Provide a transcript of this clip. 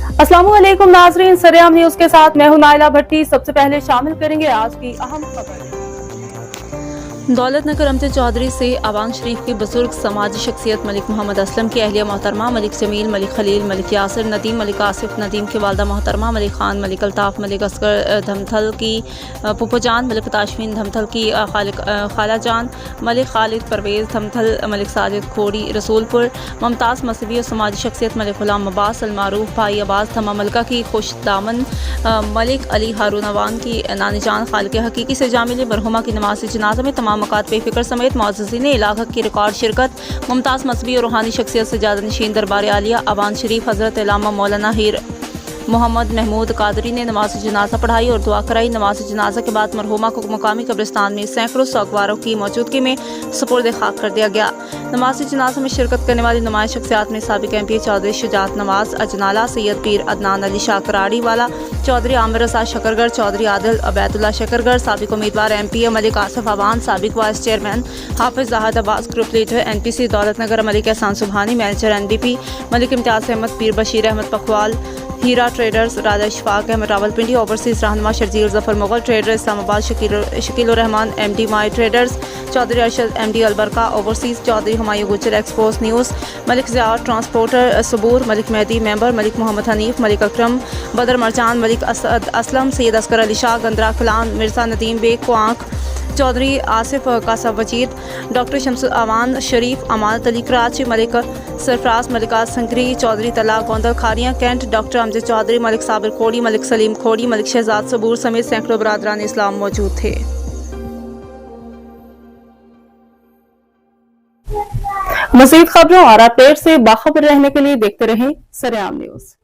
अस्सलामुअलैकुम नाजरीन, सरेआम न्यूज के साथ मैं हूं नाइला भट्टी। सबसे पहले शामिल करेंगे आज की अहम खबर। दौलतनगर अमजद चौधरी से अवान शरीफ की बुजुर्ग समाजी शख्सियत मलिक मोहम्मद असलम की अहलिया मोहतरमा मलिक जमील, मलिक खलील, मलिक यासिर, नदीम, मलिक आसिफ नदीम की वालदा मोहतरमा मलिक खान, मलिक अल्ताफ, मलिक असगर धमथल की पुप्पो जान, मलिक ताशमीन धमथल की खाला जान, मलिक खालिद परवेज़ धमथल, मलिक साजिद खोड़ी रसूलपुर, मुमताज़ मसवी और समाजी शख्सियत मलिक गुलाम अब्बास अलमारूफ भाई अब्बास थमा मलका की खुश दामन, मलिक अली हारून अवान की नानी जान खालिक हकीकी से जामिल मरहुमा की नमाज जनाजा में तमाम मकात पे फिक्र समेत मुअज़्ज़िज़ीन इलाक़ा की रिकॉर्ड शिरकत। मुमताज़ मसवी और रूहानी शख्सियत से ज़्यादा नशीन दरबार आलिया अवान शरीफ हज़रत इलामा मौलाना हीर मोहम्मद महमूद कादरी ने नमाज जनाजा पढ़ाई और दुआ कराई। नमाज जनाजा के बाद मरहुमा को मुकामी कब्रिस्तान में सैकड़ों सौगवारों की मौजूदगी में सुपुर्द खाक कर दिया गया। नमाज जनाजा में शिरकत करने वाली नुमाया शख्सियात में साबिक MP चौधरी शुजात नवाज अजनाला, सैयद पीर अदनान अली शाह कराड़ी वाला, चौधरी आमिर रसा शकरगढ़, चौधरी आदिल अबैदुल्ला शकरगढ़, साबिक उम्मीदवार MP मलिक आसिफ अवान, साबिक vice chairman Hafiz Jahad Abbas, group leader NPC Daulatnagar Malik Ehsan Subhani, manager NDP Malik Imtiaz Ahmed, Pir Bashir Ahmed Pakhwal, Heera traders Raja Ishfaq Ahmed Rawalpindi, overseas रहनुमा Sharjeel Zafar Mughal trader Islamabad, Shakeel Rehman MD my traders, Chaudhry Arshad MD Albarka overseas, Chaudhry Humayun Gujjar expose news, Malik Zia transporter Sabur, Malik Mehdi member, Malik Mohammad Hanif, Malik Akram, Badar Marjan, Malik Aslam, Syed Asghar Ali Shah गंदरा Kalan, Mirza Nadeem bag क्वांक, Chaudhary Asif Kasa वजीर, डॉक्टर शमसुल अवान शरीफ, अमानत अली कराची, मलिक सरफराज, मलिका संगरी, चौधरी तला गोंदल खारियाँ कैंट, डॉक्टर अमजद चौधरी, मलिक साबिर खोड़ी, मलिक सलीम खोड़ी, मलिक शहजाद सबूर समेत सैकड़ों बरादरान इस्लाम मौजूद थे। मज़ीद खबरों और अपडेट से बाखबर रहने के लिए देखते रहें सरेआम न्यूज़।